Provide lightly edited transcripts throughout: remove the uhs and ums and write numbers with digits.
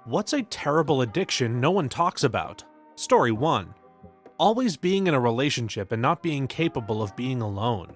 What's a terrible addiction no one talks about? Story 1. Always being in a relationship and not being capable of being alone.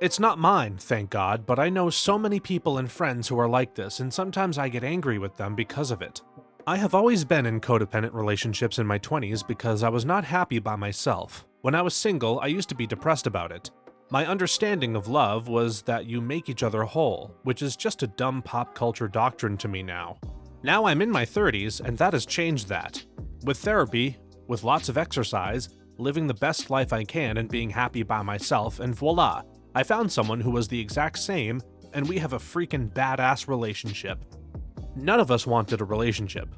It's not mine, thank God, but I know so many people and friends who are like this, and sometimes I get angry with them because of it. I have always been in codependent relationships in my 20s because I was not happy by myself. When I was single, I used to be depressed about it. My understanding of love was that you make each other whole, which is just a dumb pop culture doctrine to me now. Now I'm in my 30s, and that has changed that. With therapy, with lots of exercise, living the best life I can and being happy by myself, and voila, I found someone who was the exact same, and we have a freaking badass relationship. None of us wanted a relationship,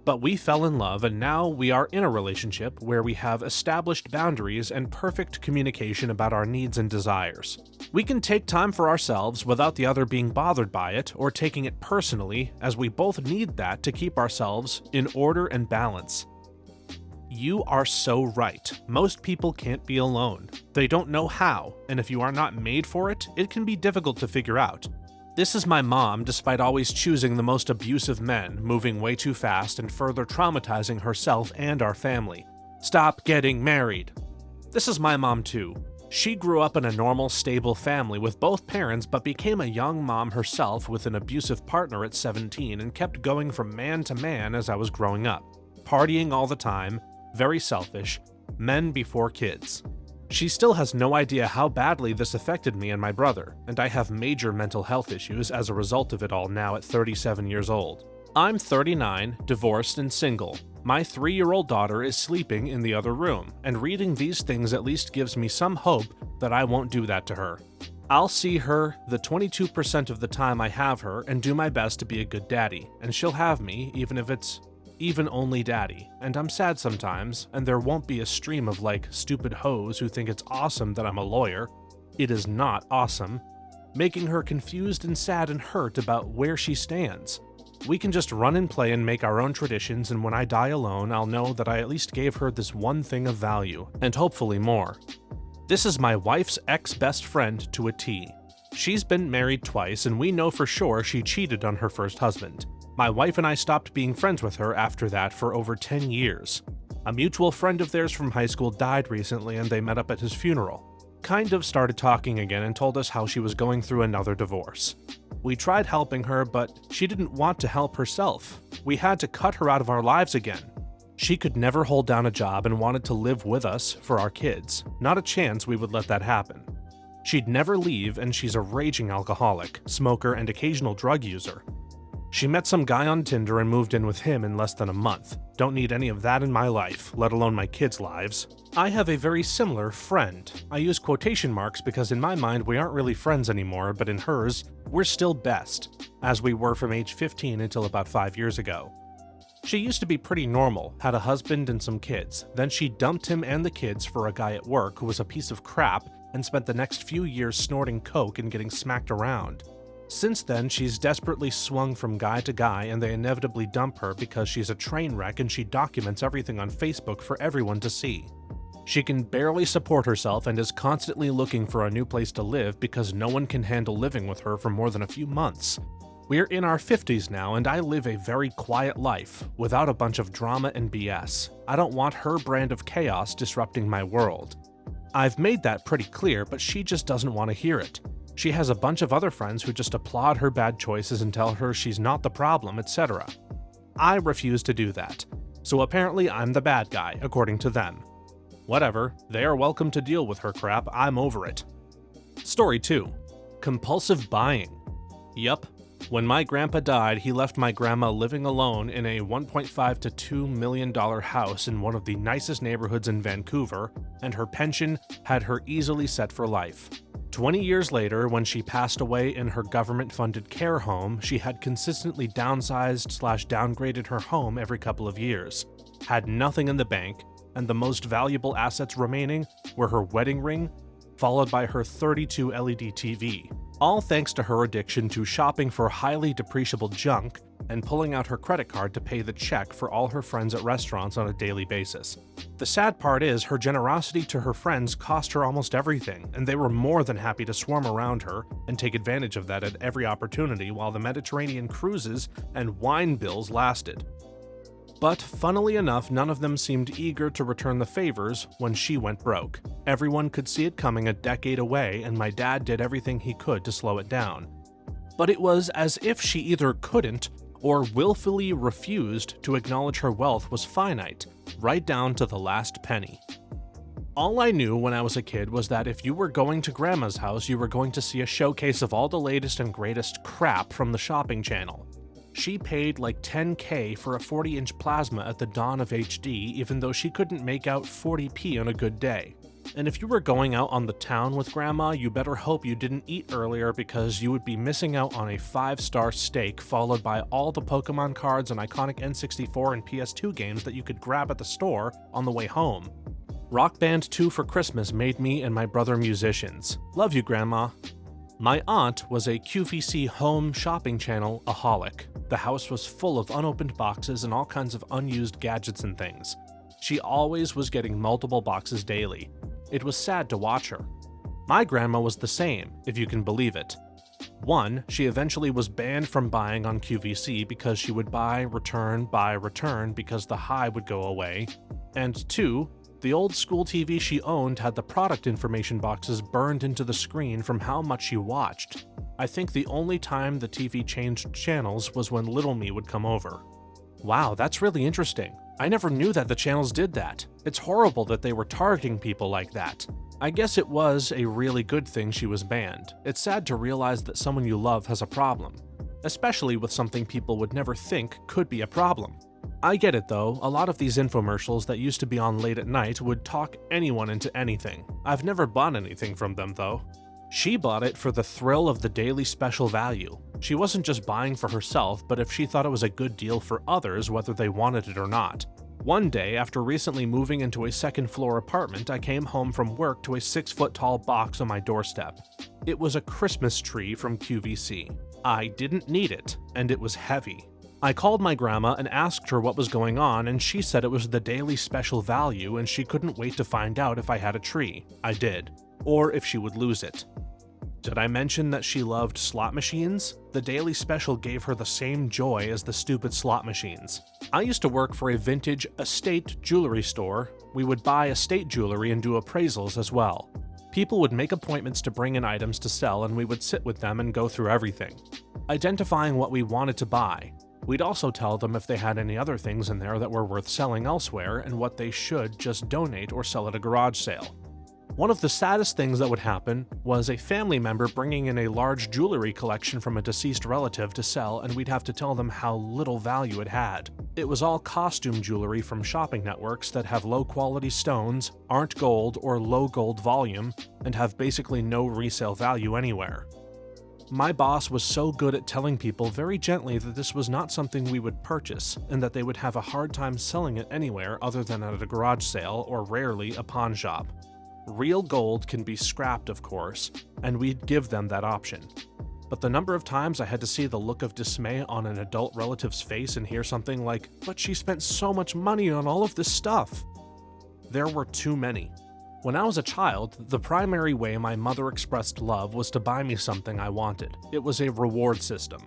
but we fell in love, and now we are in a relationship where we have established boundaries and perfect communication about our needs and desires. We can take time for ourselves without the other being bothered by it or taking it personally, as we both need that to keep ourselves in order and balance. You are so right. Most people can't be alone. They don't know how, and if you are not made for it, it can be difficult to figure out. This is my mom, despite always choosing the most abusive men, moving way too fast and further traumatizing herself and our family. Stop getting married. This is my mom too. She grew up in a normal, stable family with both parents, but became a young mom herself with an abusive partner at 17 and kept going from man to man as I was growing up. Partying all the time, very selfish, men before kids. She still has no idea how badly this affected me and my brother, and I have major mental health issues as a result of it all now at 37 years old. I'm 39, divorced and single. My 3-year-old daughter is sleeping in the other room, and reading these things at least gives me some hope that I won't do that to her. I'll see her the 22% of the time I have her and do my best to be a good daddy, and she'll have me even if it's even only daddy, and I'm sad sometimes, and there won't be a stream of stupid hoes who think it's awesome that I'm a lawyer. It is not awesome. Making her confused and sad and hurt about where she stands. We can just run and play and make our own traditions, and when I die alone, I'll know that I at least gave her this one thing of value, and hopefully more. This is my wife's ex-best friend to a T. She's been married twice, and we know for sure she cheated on her first husband. My wife and I stopped being friends with her after that for over 10 years. A mutual friend of theirs from high school died recently and they met up at his funeral. Kind of started talking again and told us how she was going through another divorce. We tried helping her, but she didn't want to help herself. We had to cut her out of our lives again. She could never hold down a job and wanted to live with us for our kids. Not a chance we would let that happen. She'd never leave, and she's a raging alcoholic, smoker, and occasional drug user. She met some guy on Tinder and moved in with him in less than a month. Don't need any of that in my life, let alone my kids' lives. I have a very similar friend. I use quotation marks because in my mind we aren't really friends anymore, but in hers, we're still best, as we were from age 15 until about 5 years ago. She used to be pretty normal, had a husband and some kids. Then she dumped him and the kids for a guy at work who was a piece of crap and spent the next few years snorting coke and getting smacked around. Since then, she's desperately swung from guy to guy, and they inevitably dump her because she's a train wreck and she documents everything on Facebook for everyone to see. She can barely support herself and is constantly looking for a new place to live because no one can handle living with her for more than a few months. We're in our 50s now, and I live a very quiet life, without a bunch of drama and BS. I don't want her brand of chaos disrupting my world. I've made that pretty clear, but she just doesn't want to hear it. She has a bunch of other friends who just applaud her bad choices and tell her she's not the problem, etc. I refuse to do that. So apparently I'm the bad guy, according to them. Whatever, they are welcome to deal with her crap, I'm over it. Story 2. Compulsive buying. Yup. When my grandpa died, he left my grandma living alone in a $1.5 to $2 million house in one of the nicest neighborhoods in Vancouver, and her pension had her easily set for life. 20 years later, when she passed away in her government-funded care home, she had consistently downsized/downgraded her home every couple of years, had nothing in the bank, and the most valuable assets remaining were her wedding ring, followed by her 32 LED TV, all thanks to her addiction to shopping for highly depreciable junk and pulling out her credit card to pay the check for all her friends at restaurants on a daily basis. The sad part is her generosity to her friends cost her almost everything, and they were more than happy to swarm around her and take advantage of that at every opportunity while the Mediterranean cruises and wine bills lasted. But funnily enough, none of them seemed eager to return the favors when she went broke. Everyone could see it coming a decade away, and my dad did everything he could to slow it down. But it was as if she either couldn't or willfully refused to acknowledge her wealth was finite, right down to the last penny. All I knew when I was a kid was that if you were going to Grandma's house, you were going to see a showcase of all the latest and greatest crap from the shopping channel. She paid like $10K for a 40-inch plasma at the dawn of HD, even though she couldn't make out 40p on a good day. And if you were going out on the town with Grandma, you better hope you didn't eat earlier because you would be missing out on a 5-star steak followed by all the Pokemon cards and iconic N64 and PS2 games that you could grab at the store on the way home. Rock Band 2 for Christmas made me and my brother musicians. Love you, Grandma. My aunt was a QVC home shopping channel aholic. The house was full of unopened boxes and all kinds of unused gadgets and things. She always was getting multiple boxes daily. It was sad to watch her. My grandma was the same, if you can believe it. 1, she eventually was banned from buying on QVC because she would buy, return because the high would go away. And 2, the old school TV she owned had the product information boxes burned into the screen from how much she watched. I think the only time the TV changed channels was when little me would come over. Wow, that's really interesting. I never knew that the channels did that. It's horrible that they were targeting people like that. I guess it was a really good thing she was banned. It's sad to realize that someone you love has a problem, especially with something people would never think could be a problem. I get it though, a lot of these infomercials that used to be on late at night would talk anyone into anything. I've never bought anything from them though. She bought it for the thrill of the daily special value. She wasn't just buying for herself, but if she thought it was a good deal for others, whether they wanted it or not. One day, after recently moving into a second-floor apartment, I came home from work to a 6-foot-tall box on my doorstep. It was a Christmas tree from QVC. I didn't need it, and it was heavy. I called my grandma and asked her what was going on, and she said it was the daily special value and she couldn't wait to find out if I had a tree. I did. Or if she would lose it. Did I mention that she loved slot machines? The daily special gave her the same joy as the stupid slot machines. I used to work for a vintage estate jewelry store. We would buy estate jewelry and do appraisals as well. People would make appointments to bring in items to sell and we would sit with them and go through everything, identifying what we wanted to buy. We'd also tell them if they had any other things in there that were worth selling elsewhere and what they should just donate or sell at a garage sale. One of the saddest things that would happen was a family member bringing in a large jewelry collection from a deceased relative to sell, and we'd have to tell them how little value it had. It was all costume jewelry from shopping networks that have low-quality stones, aren't gold or low gold volume, and have basically no resale value anywhere. My boss was so good at telling people very gently that this was not something we would purchase, and that they would have a hard time selling it anywhere other than at a garage sale or rarely a pawn shop. Real gold can be scrapped, of course, and we'd give them that option. But the number of times I had to see the look of dismay on an adult relative's face and hear something like, "But she spent so much money on all of this stuff." There were too many. When I was a child, the primary way my mother expressed love was to buy me something I wanted. It was a reward system.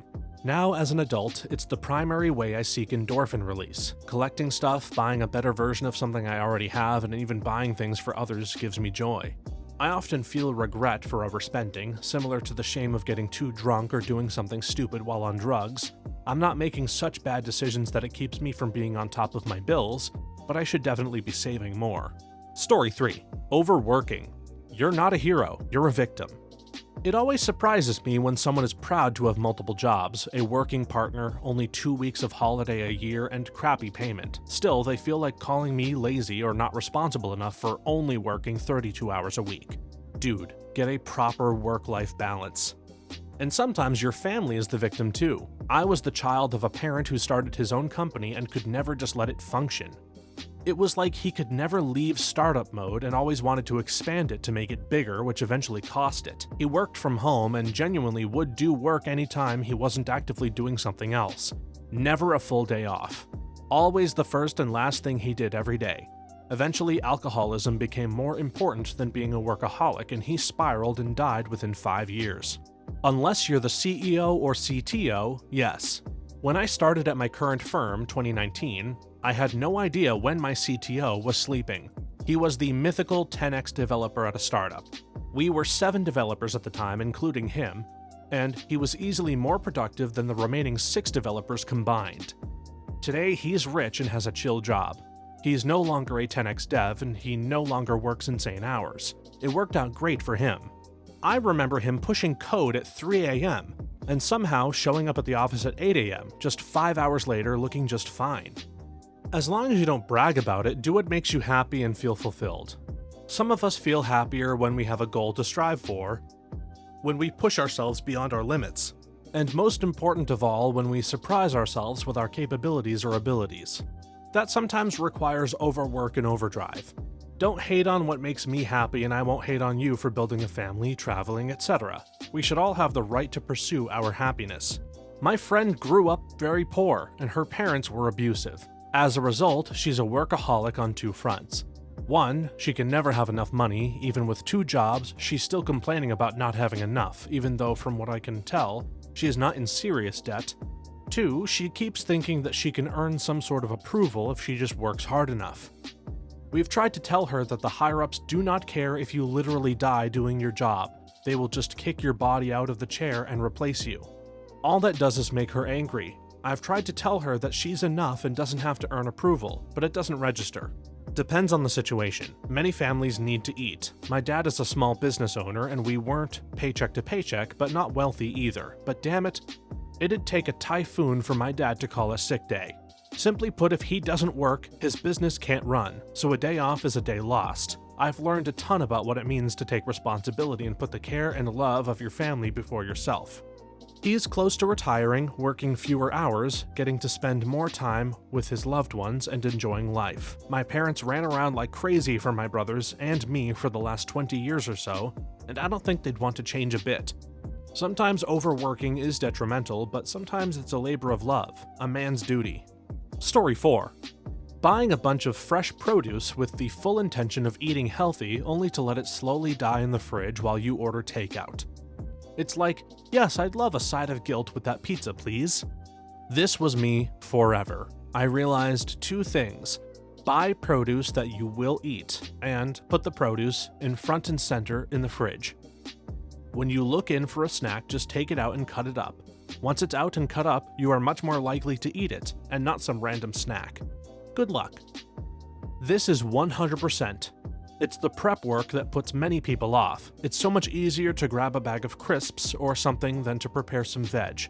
Now, as an adult, it's the primary way I seek endorphin release. Collecting stuff, buying a better version of something I already have, and even buying things for others gives me joy. I often feel regret for overspending, similar to the shame of getting too drunk or doing something stupid while on drugs. I'm not making such bad decisions that it keeps me from being on top of my bills, but I should definitely be saving more. Story 3. Overworking. You're not a hero, you're a victim. It always surprises me when someone is proud to have multiple jobs, a working partner, only 2 weeks of holiday a year, and crappy payment. Still, they feel like calling me lazy or not responsible enough for only working 32 hours a week. Dude, get a proper work-life balance. And sometimes your family is the victim too. I was the child of a parent who started his own company and could never just let it function. It was like he could never leave startup mode and always wanted to expand it to make it bigger, which eventually cost it. He worked from home and genuinely would do work anytime he wasn't actively doing something else. Never a full day off. Always the first and last thing he did every day. Eventually, alcoholism became more important than being a workaholic, and he spiraled and died within 5 years. Unless you're the CEO or CTO, yes. When I started at my current firm, 2019, I had no idea when my CTO was sleeping. He was the mythical 10x developer at a startup. We were 7 developers at the time, including him, and he was easily more productive than the remaining 6 developers combined. Today, he's rich and has a chill job. He's no longer a 10x dev, and he no longer works insane hours. It worked out great for him. I remember him pushing code at 3 a.m., and somehow showing up at the office at 8 a.m., just 5 hours later looking just fine. As long as you don't brag about it, do what makes you happy and feel fulfilled. Some of us feel happier when we have a goal to strive for, when we push ourselves beyond our limits, and most important of all, when we surprise ourselves with our capabilities or abilities. That sometimes requires overwork and overdrive. Don't hate on what makes me happy, and I won't hate on you for building a family, traveling, etc. We should all have the right to pursue our happiness. My friend grew up very poor, and her parents were abusive. As a result, she's a workaholic on 2 fronts. 1, she can never have enough money. Even with 2 jobs, she's still complaining about not having enough, even though from what I can tell, she is not in serious debt. 2, she keeps thinking that she can earn some sort of approval if she just works hard enough. We've tried to tell her that the higher-ups do not care if you literally die doing your job. They will just kick your body out of the chair and replace you. All that does is make her angry. I've tried to tell her that she's enough and doesn't have to earn approval, but it doesn't register. Depends on the situation. Many families need to eat. My dad is a small business owner, and we weren't paycheck to paycheck, but not wealthy either. But damn it, it'd take a typhoon for my dad to call a sick day. Simply put, if he doesn't work, his business can't run, so a day off is a day lost. I've learned a ton about what it means to take responsibility and put the care and love of your family before yourself. He's close to retiring, working fewer hours, getting to spend more time with his loved ones, and enjoying life. My parents ran around like crazy for my brothers and me for the last 20 years or so, and I don't think they'd want to change a bit. Sometimes overworking is detrimental, but sometimes it's a labor of love, a man's duty. Story 4. Buying a bunch of fresh produce with the full intention of eating healthy, only to let it slowly die in the fridge while you order takeout. It's like, yes, I'd love a side of guilt with that pizza, please. This was me forever. I realized 2 things. Buy produce that you will eat, and put the produce in front and center in the fridge. When you look in for a snack, just take it out and cut it up. Once it's out and cut up, you are much more likely to eat it, and not some random snack. Good luck. This is 100%. It's the prep work that puts many people off. It's so much easier to grab a bag of crisps or something than to prepare some veg.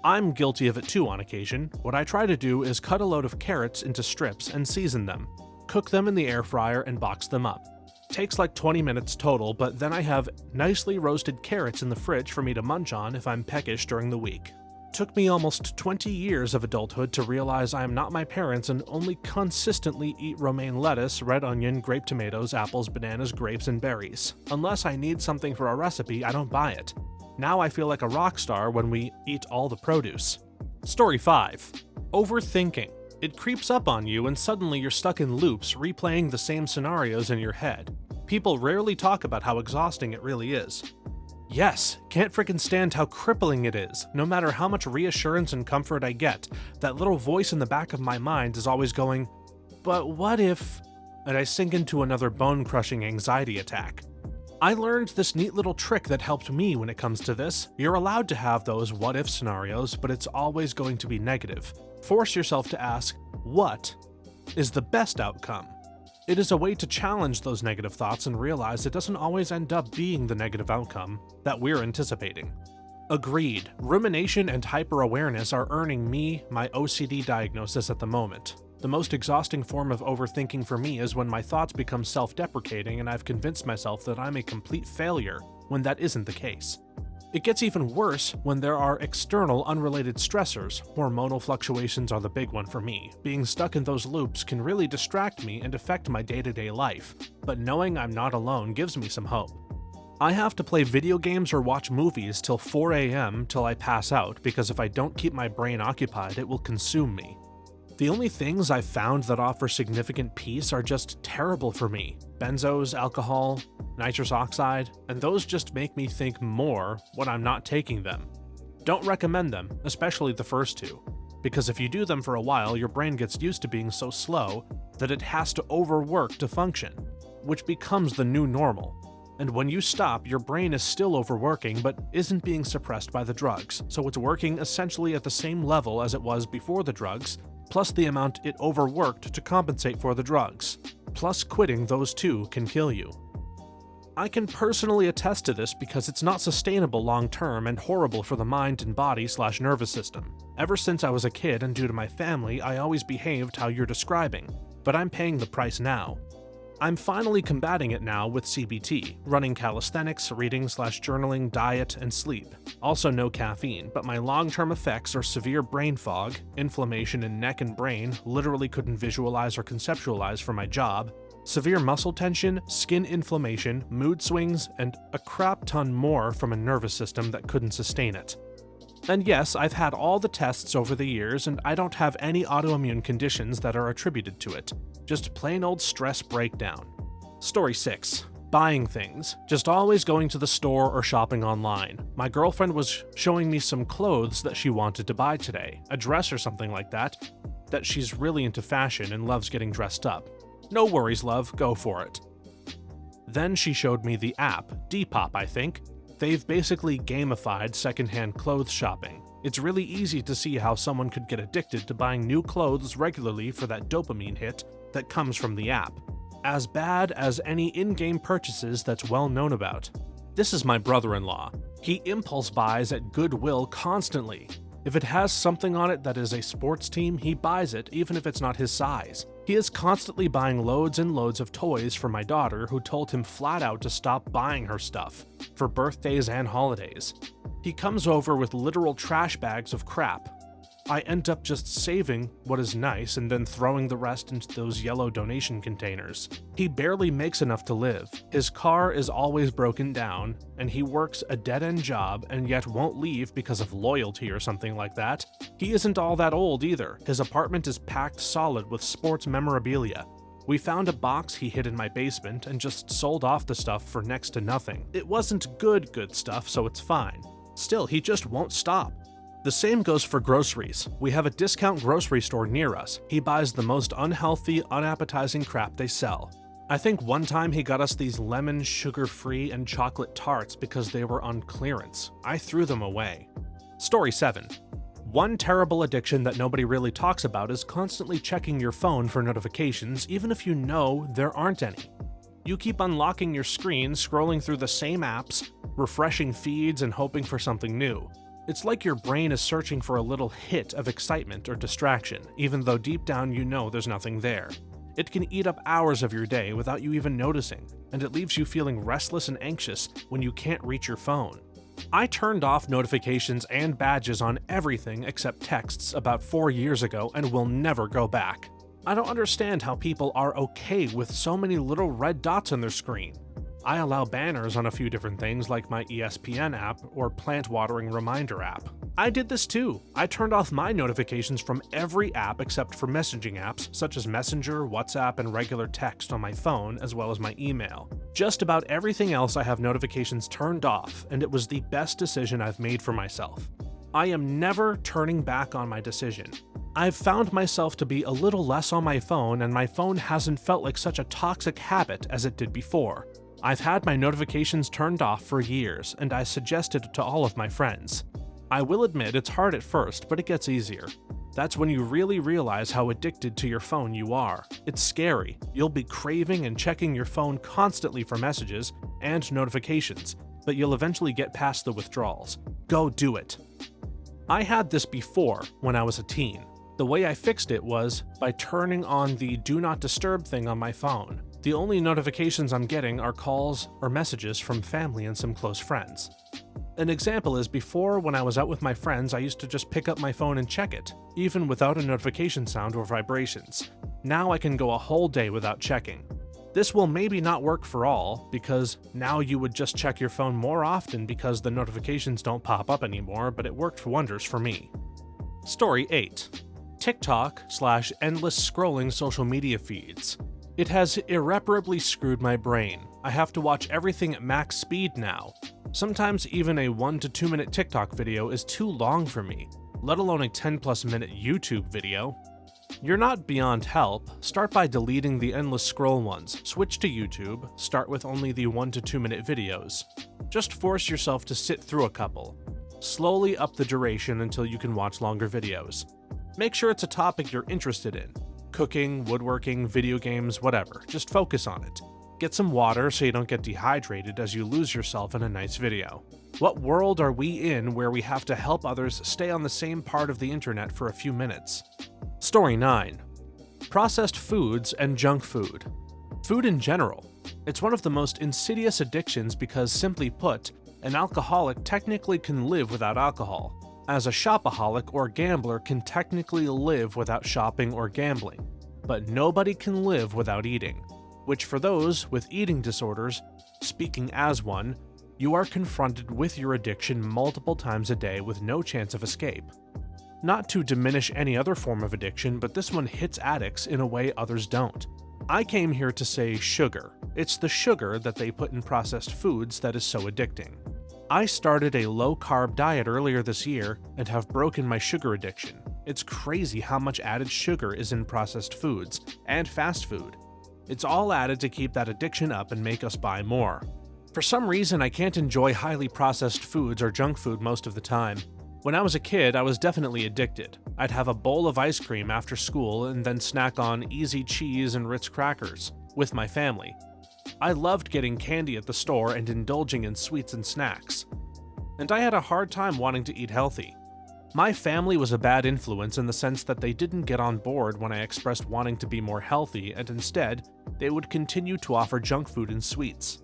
I'm guilty of it too on occasion. What I try to do is cut a load of carrots into strips and season them. Cook them in the air fryer and box them up. Takes like 20 minutes total, but then I have nicely roasted carrots in the fridge for me to munch on if I'm peckish during the week. Took me almost 20 years of adulthood to realize I am not my parents and only consistently eat romaine lettuce, red onion, grape tomatoes, apples, bananas, grapes, and berries. Unless I need something for a recipe, I don't buy it. Now I feel like a rock star when we eat all the produce. Story 5. Overthinking. It creeps up on you and suddenly you're stuck in loops replaying the same scenarios in your head. People rarely talk about how exhausting it really is. Yes, can't frickin' stand how crippling it is. No matter how much reassurance and comfort I get, that little voice in the back of my mind is always going, but what if... And I sink into another bone-crushing anxiety attack. I learned this neat little trick that helped me when it comes to this. You're allowed to have those what-if scenarios, but it's always going to be negative. Force yourself to ask, what is the best outcome? It is a way to challenge those negative thoughts and realize it doesn't always end up being the negative outcome that we're anticipating. Agreed, rumination and hyper-awareness are earning me my OCD diagnosis at the moment. The most exhausting form of overthinking for me is when my thoughts become self-deprecating and I've convinced myself that I'm a complete failure when that isn't the case. It gets even worse when there are external, unrelated stressors. Hormonal fluctuations are the big one for me. Being stuck in those loops can really distract me and affect my day-to-day life, but knowing I'm not alone gives me some hope. I have to play video games or watch movies till 4 a.m. till I pass out, because if I don't keep my brain occupied, it will consume me. The only things I've found that offer significant peace are just terrible for me. Benzos, alcohol, nitrous oxide, and those just make me think more when I'm not taking them. Don't recommend them, especially the first 2. because if you do them for a while, your brain gets used to being so slow that it has to overwork to function, which becomes the new normal. And when you stop, your brain is still overworking but isn't being suppressed by the drugs, so it's working essentially at the same level as it was before the drugs, plus the amount it overworked to compensate for the drugs. Plus quitting those two can kill you. I can personally attest to this because it's not sustainable long-term and horrible for the mind and body/nervous system. Ever since I was a kid and due to my family, I always behaved how you're describing, but I'm paying the price now. I'm finally combating it now with CBT, running calisthenics, reading/journaling, diet, and sleep. Also no caffeine, but my long-term effects are severe brain fog, inflammation in neck and brain, literally couldn't visualize or conceptualize for my job, severe muscle tension, skin inflammation, mood swings, and a crap ton more from a nervous system that couldn't sustain it. And yes, I've had all the tests over the years, and I don't have any autoimmune conditions that are attributed to it. Just plain old stress breakdown. Story 6. Buying things. Just always going to the store or shopping online. My girlfriend was showing me some clothes that she wanted to buy today, a dress or something like that she's really into fashion and loves getting dressed up. No worries, love, go for it. Then she showed me the app, Depop, I think. They've basically gamified secondhand clothes shopping. It's really easy to see how someone could get addicted to buying new clothes regularly for that dopamine hit that comes from the app. As bad as any in-game purchases that's well known about. This is my brother-in-law. He impulse buys at Goodwill constantly. If it has something on it that is a sports team, he buys it even if it's not his size. He is constantly buying loads and loads of toys for my daughter, who told him flat out to stop buying her stuff, for birthdays and holidays. He comes over with literal trash bags of crap. I end up just saving what is nice and then throwing the rest into those yellow donation containers. He barely makes enough to live. His car is always broken down, and he works a dead-end job and yet won't leave because of loyalty or something like that. He isn't all that old either. His apartment is packed solid with sports memorabilia. We found a box he hid in my basement and just sold off the stuff for next to nothing. It wasn't good stuff, so it's fine. Still, he just won't stop. The same goes for groceries. We have a discount grocery store near us. He buys the most unhealthy, unappetizing crap they sell. I think one time he got us these lemon, sugar-free, and chocolate tarts because they were on clearance. I threw them away. Story 7. One terrible addiction that nobody really talks about is constantly checking your phone for notifications, even if you know there aren't any. You keep unlocking your screen, scrolling through the same apps, refreshing feeds, and hoping for something new. It's like your brain is searching for a little hit of excitement or distraction, even though deep down you know there's nothing there. It can eat up hours of your day without you even noticing, and it leaves you feeling restless and anxious when you can't reach your phone. I turned off notifications and badges on everything except texts about 4 years ago and will never go back. I don't understand how people are okay with so many little red dots on their screen. I allow banners on a few different things like my ESPN app or plant watering reminder app. I did this too. I turned off my notifications from every app except for messaging apps such as Messenger, WhatsApp, and regular text on my phone, as well as my email. Just about everything else I have notifications turned off, and it was the best decision I've made for myself. I am never turning back on my decision. I've found myself to be a little less on my phone, and my phone hasn't felt like such a toxic habit as it did before. I've had my notifications turned off for years, and I suggested it to all of my friends. I will admit it's hard at first, but it gets easier. That's when you really realize how addicted to your phone you are. It's scary. You'll be craving and checking your phone constantly for messages and notifications, but you'll eventually get past the withdrawals. Go do it. I had this before when I was a teen. The way I fixed it was by turning on the Do Not Disturb thing on my phone. The only notifications I'm getting are calls or messages from family and some close friends. An example is before, when I was out with my friends, I used to just pick up my phone and check it, even without a notification sound or vibrations. Now I can go a whole day without checking. This will maybe not work for all, because now you would just check your phone more often because the notifications don't pop up anymore, but it worked wonders for me. Story 8. TikTok/endless scrolling social media feeds. It has irreparably screwed my brain. I have to watch everything at max speed now. Sometimes even a 1 to 2 minute TikTok video is too long for me. let alone a 10+ minute YouTube video. You're not beyond help. Start by deleting the endless scroll ones, switch to YouTube, start with only the 1 to 2 minute videos. Just force yourself to sit through a couple. Slowly up the duration until you can watch longer videos. Make sure it's a topic you're interested in. Cooking, woodworking, video games, whatever. Just focus on it. Get some water so you don't get dehydrated as you lose yourself in a nice video. What world are we in where we have to help others stay on the same part of the internet for a few minutes? Story 9. Processed foods and junk food. Food in general. It's one of the most insidious addictions because, simply put, an alcoholic technically can live without alcohol, as a shopaholic or gambler can technically live without shopping or gambling, but nobody can live without eating, which for those with eating disorders, speaking as one, you are confronted with your addiction multiple times a day with no chance of escape. Not to diminish any other form of addiction, but this one hits addicts in a way others don't. I came here to say sugar. It's the sugar that they put in processed foods that is so addicting. I started a low-carb diet earlier this year and have broken my sugar addiction. It's crazy how much added sugar is in processed foods and fast food. It's all added to keep that addiction up and make us buy more. For some reason, I can't enjoy highly processed foods or junk food most of the time. When I was a kid, I was definitely addicted. I'd have a bowl of ice cream after school and then snack on easy cheese and Ritz crackers with my family. I loved getting candy at the store and indulging in sweets and snacks. And I had a hard time wanting to eat healthy. My family was a bad influence in the sense that they didn't get on board when I expressed wanting to be more healthy, and instead, they would continue to offer junk food and sweets.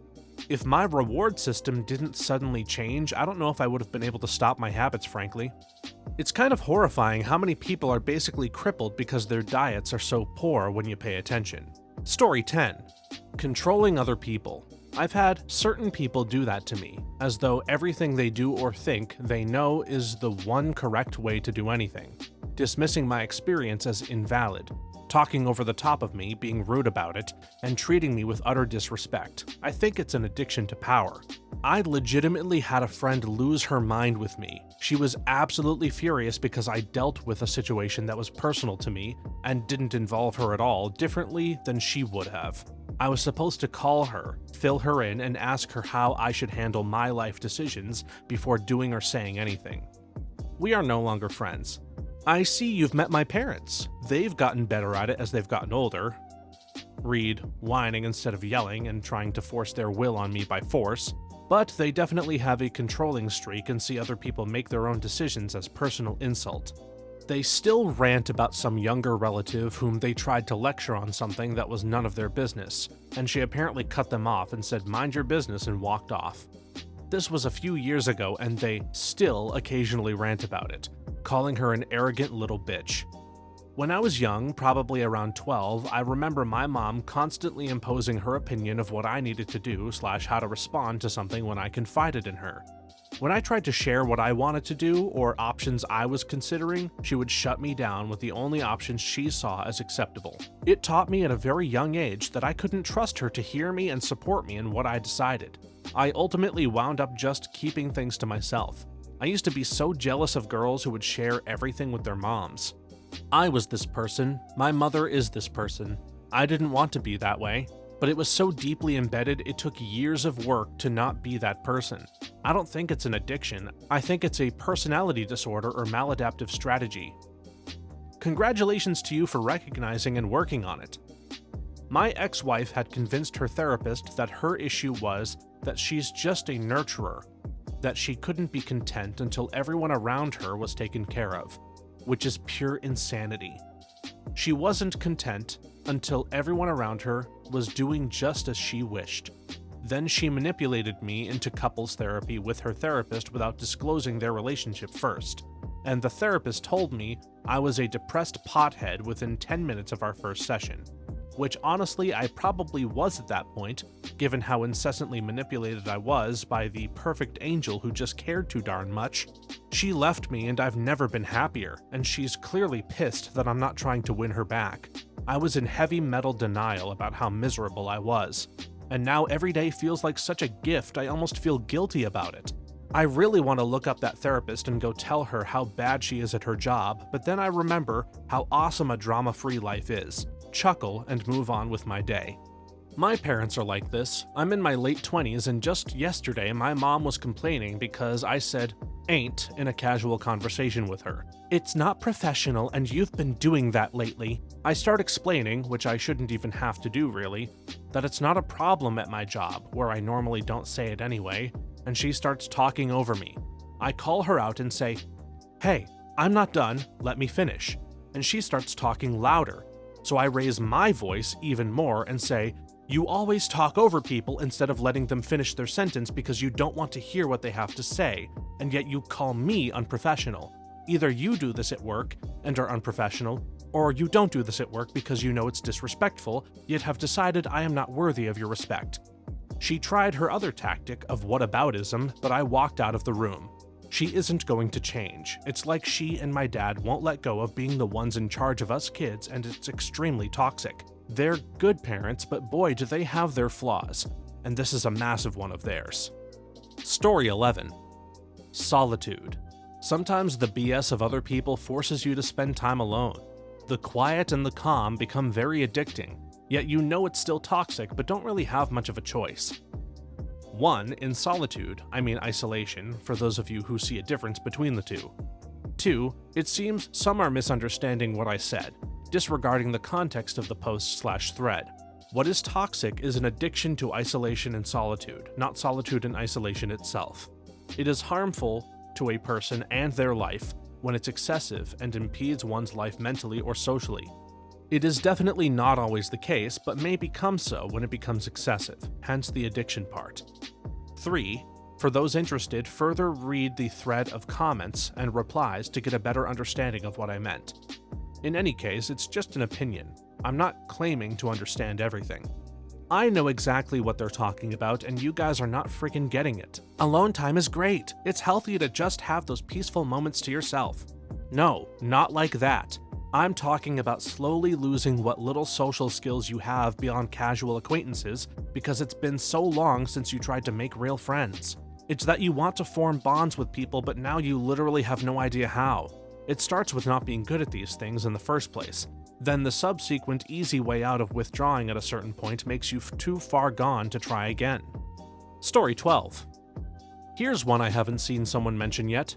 If my reward system didn't suddenly change, I don't know if I would have been able to stop my habits, frankly. It's kind of horrifying how many people are basically crippled because their diets are so poor when you pay attention. Story 10. Controlling other people. I've had certain people do that to me, as though everything they do or think they know is the one correct way to do anything, dismissing my experience as invalid, talking over the top of me, being rude about it, and treating me with utter disrespect. I think it's an addiction to power. I legitimately had a friend lose her mind with me. She was absolutely furious because I dealt with a situation that was personal to me and didn't involve her at all differently than she would have. I was supposed to call her, fill her in, and ask her how I should handle my life decisions before doing or saying anything. We are no longer friends. I see you've met my parents. They've gotten better at it as they've gotten older. Read, whining instead of yelling and trying to force their will on me by force. But they definitely have a controlling streak and see other people make their own decisions as personal insult. They still rant about some younger relative whom they tried to lecture on something that was none of their business, and she apparently cut them off and said, "Mind your business," and walked off. This was a few years ago, and they still occasionally rant about it, calling her an arrogant little bitch. When I was young, probably around 12, I remember my mom constantly imposing her opinion of what I needed to do / how to respond to something when I confided in her. When I tried to share what I wanted to do or options I was considering, she would shut me down with the only options she saw as acceptable. It taught me at a very young age that I couldn't trust her to hear me and support me in what I decided. I ultimately wound up just keeping things to myself. I used to be so jealous of girls who would share everything with their moms. I was this person, my mother is this person. I didn't want to be that way, but it was so deeply embedded it took years of work to not be that person. I don't think it's an addiction, I think it's a personality disorder or maladaptive strategy. Congratulations to you for recognizing and working on it. My ex-wife had convinced her therapist that her issue was that she's just a nurturer, that she couldn't be content until everyone around her was taken care of, which is pure insanity. She wasn't content until everyone around her was doing just as she wished. Then she manipulated me into couples therapy with her therapist without disclosing their relationship first. And the therapist told me I was a depressed pothead within 10 minutes of our first session. Which honestly I probably was at that point, given how incessantly manipulated I was by the perfect angel who just cared too darn much. She left me and I've never been happier, and she's clearly pissed that I'm not trying to win her back. I was in heavy metal denial about how miserable I was, and now every day feels like such a gift I almost feel guilty about it. I really want to look up that therapist and go tell her how bad she is at her job, but then I remember how awesome a drama-free life is, chuckle, and move on with my day. My parents are like this. I'm in my late 20s, and just yesterday my mom was complaining because I said "ain't" in a casual conversation with her. It's not professional, and you've been doing that lately. I start explaining, which I shouldn't even have to do really, that it's not a problem at my job, where I normally don't say it anyway, and she starts talking over me. I call her out and say, "Hey, I'm not done, let me finish." And she starts talking louder, so I raise my voice even more and say, "You always talk over people instead of letting them finish their sentence because you don't want to hear what they have to say, and yet you call me unprofessional. Either you do this at work and are unprofessional, or you don't do this at work because you know it's disrespectful, yet have decided I am not worthy of your respect." She tried her other tactic of whataboutism, but I walked out of the room. She isn't going to change. It's like she and my dad won't let go of being the ones in charge of us kids, and it's extremely toxic. They're good parents, but boy do they have their flaws, and this is a massive one of theirs. Story 11. Solitude. Sometimes the BS of other people forces you to spend time alone. The quiet and the calm become very addicting, yet you know it's still toxic but don't really have much of a choice. 1. In solitude, I mean isolation, for those of you who see a difference between the two. 2. It seems some are misunderstanding what I said, disregarding the context of the post/thread. What is toxic is an addiction to isolation and solitude, not solitude and isolation itself. It is harmful to a person and their life when it's excessive and impedes one's life mentally or socially. It is definitely not always the case, but may become so when it becomes excessive, hence the addiction part. 3. For those interested, further read the thread of comments and replies to get a better understanding of what I meant. In any case, it's just an opinion. I'm not claiming to understand everything. I know exactly what they're talking about, and you guys are not freaking getting it. Alone time is great. It's healthy to just have those peaceful moments to yourself. No, not like that. I'm talking about slowly losing what little social skills you have beyond casual acquaintances because it's been so long since you tried to make real friends. It's that you want to form bonds with people, but now you literally have no idea how. It starts with not being good at these things in the first place. Then the subsequent easy way out of withdrawing at a certain point makes you too far gone to try again. Story 12. Here's one I haven't seen someone mention yet.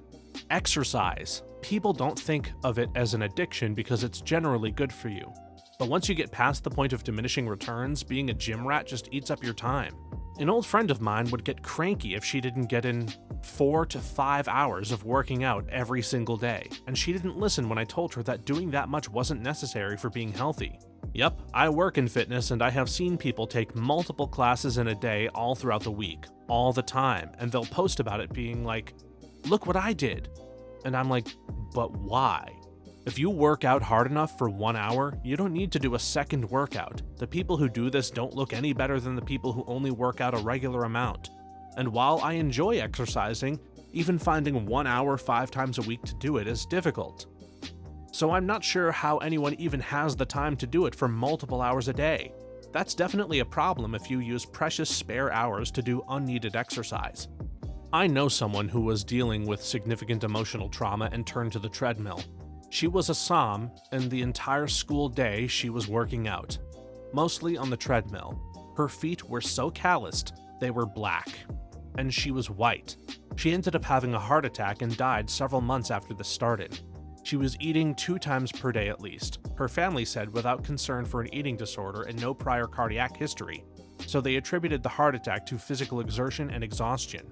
Exercise. People don't think of it as an addiction because it's generally good for you. But once you get past the point of diminishing returns, being a gym rat just eats up your time. An old friend of mine would get cranky if she didn't get in 4 to 5 hours of working out every single day, and she didn't listen when I told her that doing that much wasn't necessary for being healthy. Yep, I work in fitness and I have seen people take multiple classes in a day all throughout the week, all the time, and they'll post about it being like, "Look what I did." And I'm like, but why? If you work out hard enough for 1 hour, you don't need to do a second workout. The people who do this don't look any better than the people who only work out a regular amount. And while I enjoy exercising, even finding 1 hour 5 times a week to do it is difficult. So I'm not sure how anyone even has the time to do it for multiple hours a day. That's definitely a problem if you use precious spare hours to do unneeded exercise. I know someone who was dealing with significant emotional trauma and turned to the treadmill. She was a SOM, and the entire school day she was working out, mostly on the treadmill. Her feet were so calloused, they were black, and she was white. She ended up having a heart attack and died several months after this started. She was eating 2 times per day at least, her family said, without concern for an eating disorder and no prior cardiac history, so they attributed the heart attack to physical exertion and exhaustion.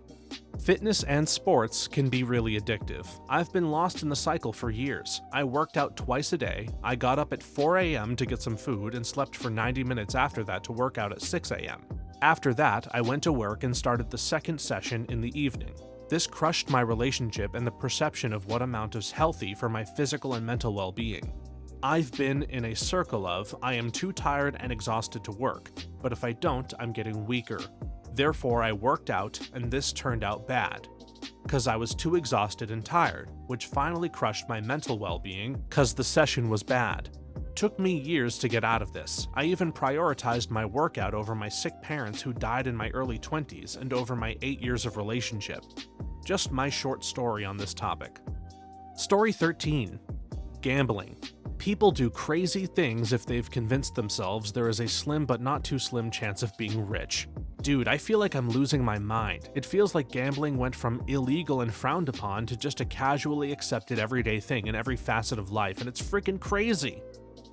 Fitness and sports can be really addictive. I've been lost in the cycle for years. I worked out twice a day, I got up at 4 a.m. to get some food and slept for 90 minutes after that to work out at 6 a.m. After that, I went to work and started the second session in the evening. This crushed my relationship and the perception of what amount is healthy for my physical and mental well-being. I've been in a circle of, I am too tired and exhausted to work, but if I don't, I'm getting weaker. Therefore, I worked out, and this turned out bad, because I was too exhausted and tired, which finally crushed my mental well-being, because the session was bad. Took me years to get out of this. I even prioritized my workout over my sick parents who died in my early 20s and over my 8 years of relationship. Just my short story on this topic. Story 13. Gambling. People do crazy things if they've convinced themselves there is a slim but not too slim chance of being rich. Dude, I feel like I'm losing my mind. It feels like gambling went from illegal and frowned upon to just a casually accepted everyday thing in every facet of life, and it's freaking crazy.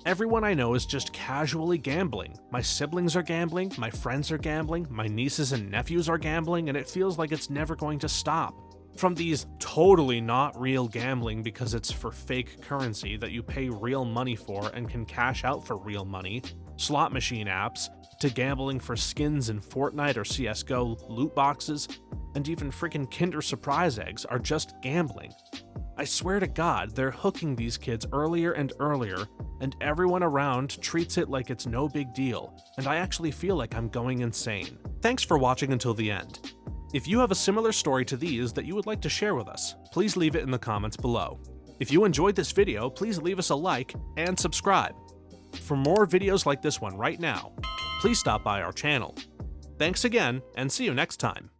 Everyone I know is just casually gambling. My siblings are gambling, my friends are gambling, my nieces and nephews are gambling, and it feels like it's never going to stop. From these totally not real gambling because it's for fake currency that you pay real money for and can cash out for real money, slot machine apps, to gambling for skins in Fortnite or CSGO, loot boxes, and even freaking Kinder Surprise eggs are just gambling. I swear to God, they're hooking these kids earlier and earlier, and everyone around treats it like it's no big deal, and I actually feel like I'm going insane. Thanks for watching until the end. If you have a similar story to these that you would like to share with us, please leave it in the comments below. If you enjoyed this video, please leave us a like and subscribe. For more videos like this one right now, please stop by our channel. Thanks again, and see you next time.